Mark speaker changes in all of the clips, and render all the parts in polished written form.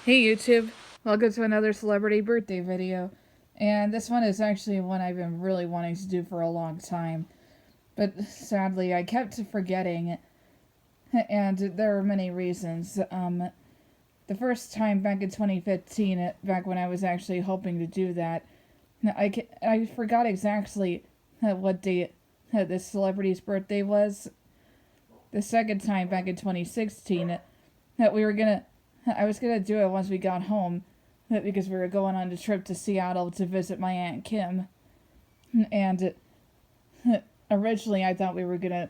Speaker 1: Hey YouTube, welcome to another celebrity birthday video. And this one is actually one I've been really wanting to do for a long time. But sadly I kept forgetting, and there are many reasons. The first time back in 2015, back when I was actually hoping to do that, I forgot exactly what day this celebrity's birthday was. The second time back in 2016, that we were gonna I was gonna do it once we got home, because we were going on a trip to Seattle to visit my Aunt Kim. And originally I thought we were gonna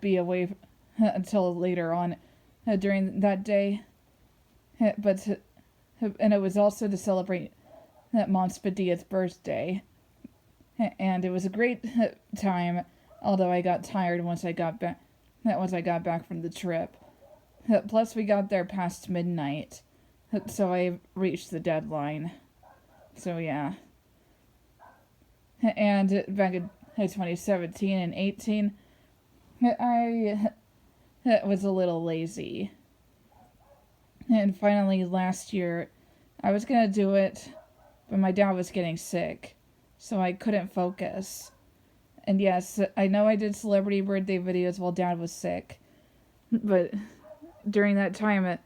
Speaker 1: be away until later on during that day. But and it was also to celebrate Mom's 50th birthday. And it was a great time, although I got tired once I got back from the trip. Plus, we got there past midnight, so I reached the deadline. So, yeah. And back in 2017 and 18, I was a little lazy. And finally, last year, I was gonna do it, but my dad was getting sick, so I couldn't focus. And yes, I know I did celebrity birthday videos while Dad was sick, but during that time,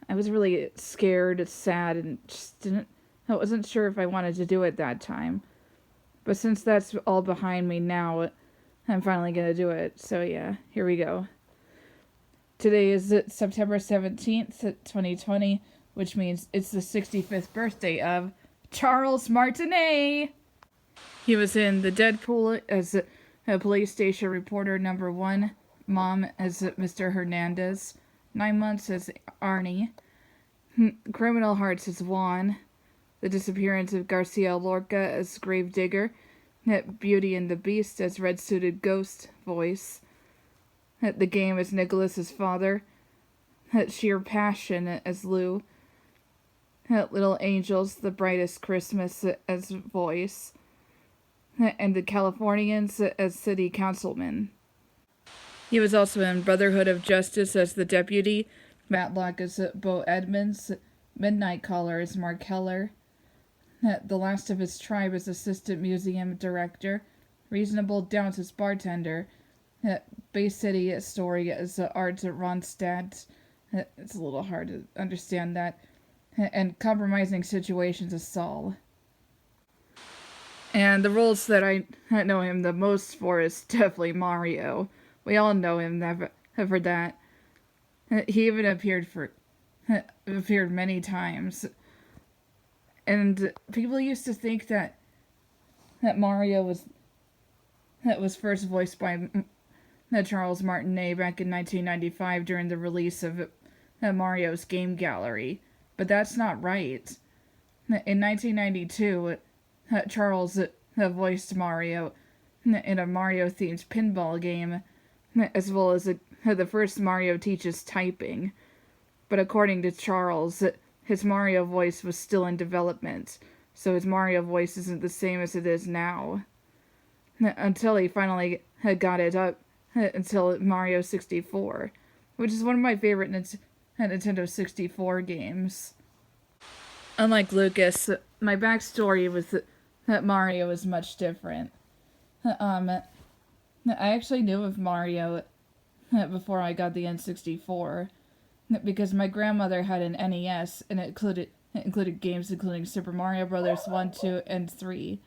Speaker 1: I was really scared, sad, and I wasn't sure if I wanted to do it that time. But since that's all behind me now, I'm finally gonna do it. So yeah, here we go. Today is September 17th, 2020, which means it's the 65th birthday of Charles Martinet. He was in The Deadpool as a police station reporter number 1, Mom as Mr. Hernandez, 9 Months as Arnie, Criminal Hearts as Juan, The Disappearance of Garcia Lorca as Gravedigger, Beauty and the Beast as red-suited ghost voice, The Game as Nicholas's father, Sheer Passion as Lou, Little Angels, The Brightest Christmas as voice, and The Californians as city councilman. He was also in Brotherhood of Justice as the deputy, Matlock as Bo Edmonds, Midnight Caller as Mark Heller, The Last of His Tribe as assistant museum director, Reasonable Doubts as bartender, Bay City Story as Art Ronstadt. It's a little hard to understand that. And Compromising Situations as Saul. And the roles that I know him the most for is definitely Mario. We all know him for that. He even appeared many times. And people used to think that Mario was first voiced by Charles Martinet back in 1995 during the release of Mario's Game Gallery. But that's not right. In 1992, Charles voiced Mario in a Mario-themed pinball game, as well as the first Mario teaches typing. But according to Charles, his Mario voice was still in development, so his Mario voice isn't the same as it is now. Until he finally got it up until Mario 64, which is one of my favorite Nintendo 64 games. Unlike Lucas, my backstory with that Mario is much different. I actually knew of Mario before I got the N64, because my grandmother had an NES, and it included games including Super Mario Bros. 1, 2, and 3.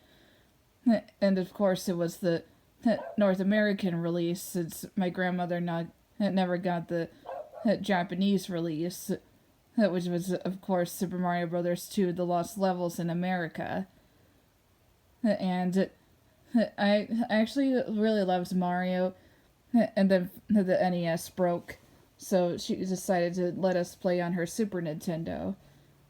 Speaker 1: And of course it was the North American release, since my grandmother never got the Japanese release, which was of course Super Mario Bros. 2 The Lost Levels in America. And I actually really loves Mario, and then the NES broke, so she decided to let us play on her Super Nintendo,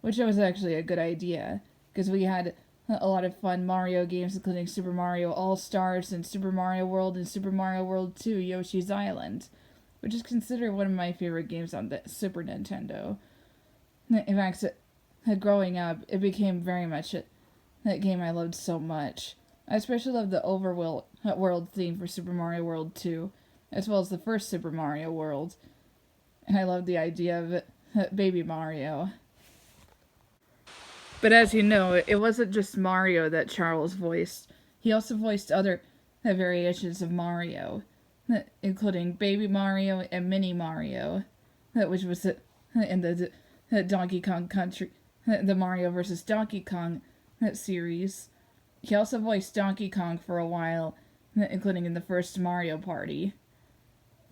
Speaker 1: which was actually a good idea, because we had a lot of fun Mario games, including Super Mario All-Stars and Super Mario World and Super Mario World 2 Yoshi's Island, which is considered one of my favorite games on the Super Nintendo. In fact, growing up, it became very much that game I loved so much. I especially love the overworld theme for Super Mario World 2, as well as the first Super Mario World. And I love the idea of Baby Mario. But as you know, it wasn't just Mario that Charles voiced. He also voiced other variations of Mario, including Baby Mario and Mini Mario, which was in the Donkey Kong Country, the Mario vs. Donkey Kong series. He also voiced Donkey Kong for a while, including in the first Mario Party.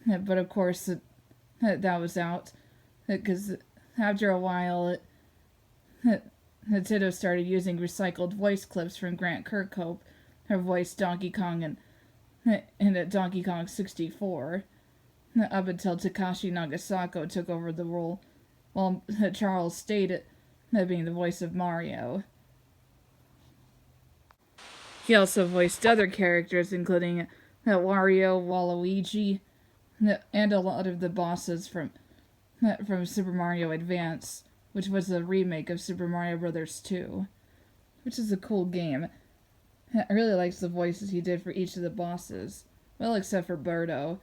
Speaker 1: But of course, that was out, because after a while, Nintendo started using recycled voice clips from Grant Kirkhope, who voiced Donkey Kong in Donkey Kong 64, up until Takashi Nagasako took over the role, while Charles stayed being the voice of Mario. He also voiced other characters, including Wario, Waluigi, and a lot of the bosses from Super Mario Advance, which was a remake of Super Mario Bros. 2, which is a cool game. I really liked the voices he did for each of the bosses. Well, except for Birdo.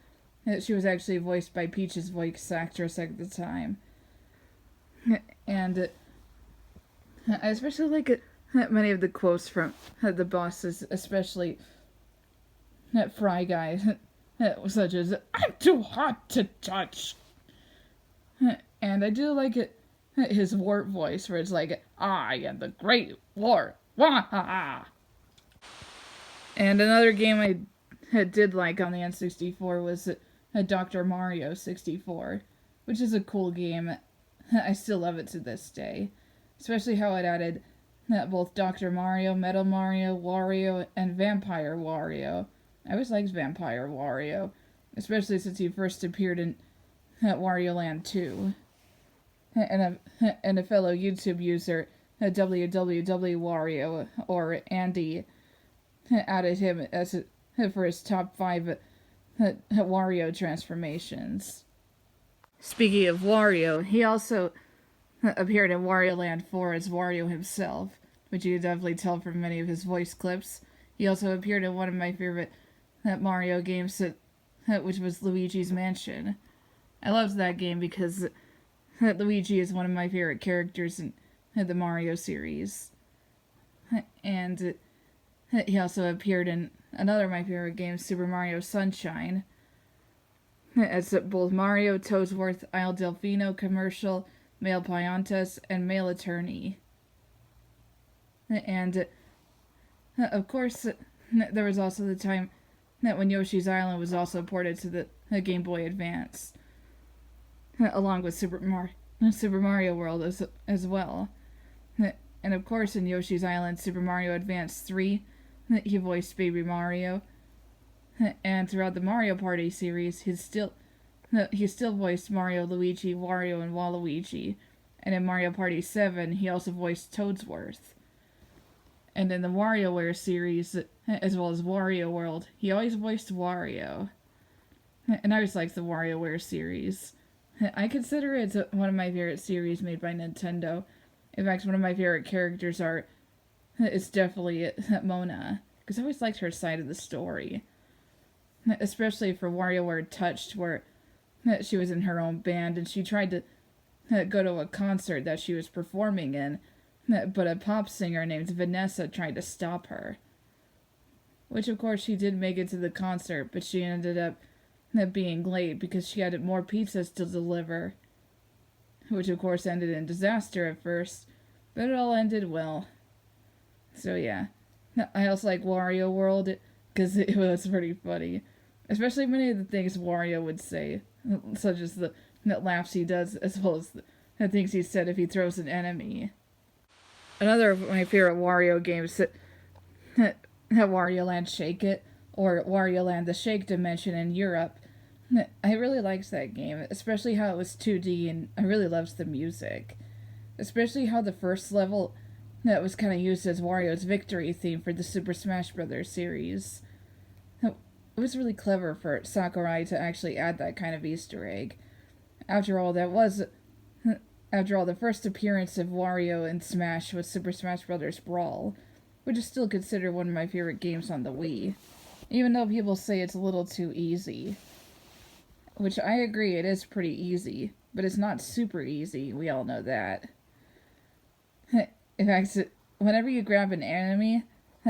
Speaker 1: She was actually voiced by Peach's voice actress at the time. And I especially like many of the quotes from the bosses, especially Fry Guy, such as, "I'm too hot to touch." And I do like his warp voice, where it's like, "I am the Great War. Wah-ha-ha." And another game I did like on the N64 was Dr. Mario 64, which is a cool game. I still love it to this day, especially how it added both Dr. Mario, Metal Mario, Wario, and Vampire Wario. I always liked Vampire Wario, especially since he first appeared in Wario Land 2. And a fellow YouTube user, WWW Wario, or Andy, added him for his top 5 Wario transformations. Speaking of Wario, he also appeared in Wario Land 4 as Wario himself, which you can definitely tell from many of his voice clips. He also appeared in one of my favorite Mario games, which was Luigi's Mansion. I loved that game because Luigi is one of my favorite characters in the Mario series. And he also appeared in another of my favorite games, Super Mario Sunshine, as both Mario, Toadsworth, Isle Delfino commercial, Male Piantas, and Male Attorney. And, of course, there was also the time that when Yoshi's Island was also ported to the Game Boy Advance, along with Super Mario World as well. And of course, in Yoshi's Island Super Mario Advance 3, he voiced Baby Mario. And throughout the Mario Party series, he still voiced Mario, Luigi, Wario, and Waluigi. And in Mario Party 7, he also voiced Toadsworth. And in the WarioWare series, as well as Wario World, he always voiced Wario. And I always liked the WarioWare series. I consider it one of my favorite series made by Nintendo. In fact, one of my favorite characters is definitely Mona, because I always liked her side of the story. Especially for WarioWare Touched, where she was in her own band and she tried to go to a concert that she was performing in, but a pop singer named Vanessa tried to stop her. Which, of course, she did make it to the concert, but she ended up being late because she had more pizzas to deliver. Which, of course, ended in disaster at first, but it all ended well. So, yeah. I also like Wario World, because it was pretty funny. Especially many of the things Wario would say, such as the laughs he does, as well as the things he said if he throws an enemy. Another of my favorite Wario games, Wario Land Shake It, or Wario Land The Shake Dimension in Europe. I really liked that game, especially how it was 2D, and I really loved the music. Especially how the first level that was kind of used as Wario's victory theme for the Super Smash Bros. Series. It was really clever for Sakurai to actually add that kind of Easter egg. After all, the first appearance of Wario in Smash was Super Smash Bros. Brawl, which is still considered one of my favorite games on the Wii, even though people say it's a little too easy. Which I agree, it is pretty easy, but it's not super easy, we all know that. In fact, whenever you grab an enemy,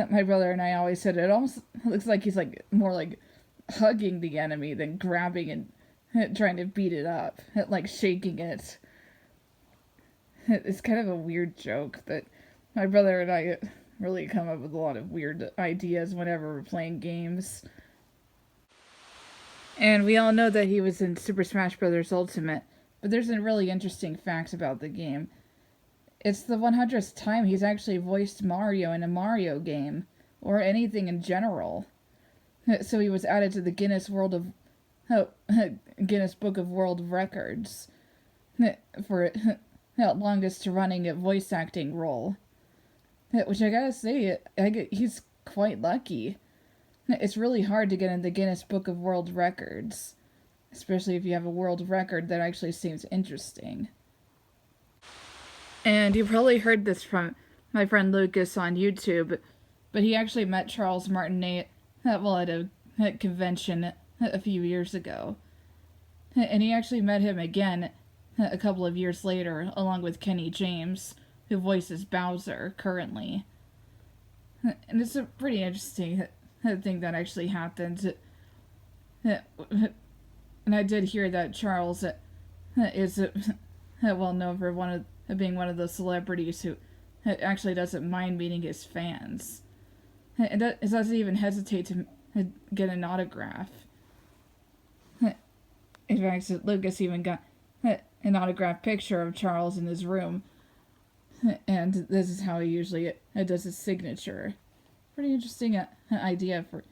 Speaker 1: my brother and I always said it almost looks like he's like more like hugging the enemy than grabbing and trying to beat it up, like shaking it. It's kind of a weird joke that my brother and I really come up with a lot of weird ideas whenever we're playing games. And we all know that he was in Super Smash Bros. Ultimate, but there's a really interesting fact about the game. It's the 100th time he's actually voiced Mario in a Mario game, or anything in general. So he was added to the Guinness Book of World Records for longest running voice acting role. Which I gotta say, he's quite lucky. It's really hard to get in the Guinness Book of World Records, especially if you have a world record that actually seems interesting. And you probably heard this from my friend Lucas on YouTube, but he actually met Charles Martinet at a convention a few years ago. And he actually met him again a couple of years later, along with Kenny James, who voices Bowser currently. And it's a pretty interesting thing that actually happened. And I did hear that Charles is well known for being one of those celebrities who actually doesn't mind meeting his fans. And doesn't even hesitate to get an autograph. In fact, Lucas even got an autographed picture of Charles in his room. And this is how he usually does his signature. Pretty interesting idea for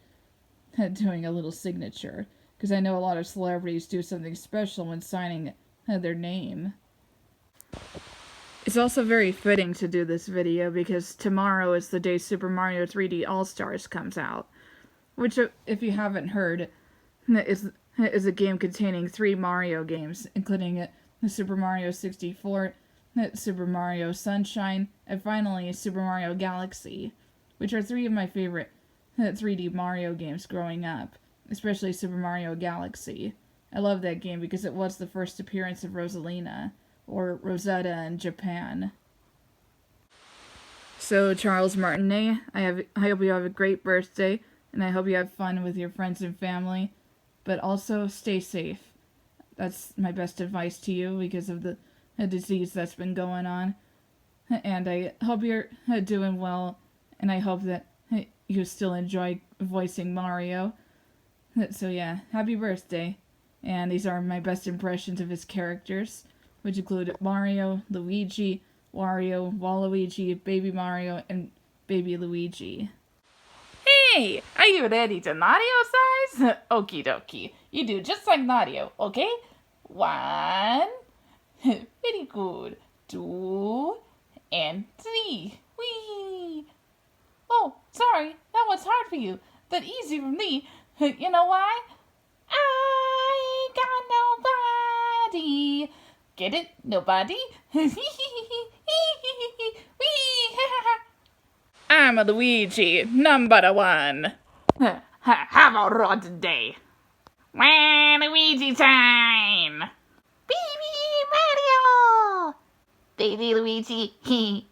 Speaker 1: doing a little signature. Because I know a lot of celebrities do something special when signing their name. It's also very fitting to do this video because tomorrow is the day Super Mario 3D All-Stars comes out. Which, if you haven't heard, is a game containing 3 Mario games, including Super Mario 64, Super Mario Sunshine, and finally Super Mario Galaxy, which are 3 of my favorite 3D Mario games growing up, especially Super Mario Galaxy. I love that game because it was the first appearance of Rosalina, or Rosetta in Japan. So, Charles Martinet, I hope you have a great birthday, and I hope you have fun with your friends and family, but also stay safe. That's my best advice to you because of the disease that's been going on. And I hope you're doing well, and I hope that you still enjoy voicing Mario. So yeah, happy birthday. And these are my best impressions of his characters, which include Mario, Luigi, Wario, Waluigi, Baby Mario, and Baby Luigi.
Speaker 2: Hey, are you ready to Mario size? Okie dokie. You do just like Mario, okay? 1. Very good. 2 and 3. Whee! Oh, sorry, that was hard for you, but easy for me. You know why? I got nobody. Get it? Nobody? I'm a Luigi, number 1. Have a rotten day. Luigi time! Baby Mario! Baby Luigi,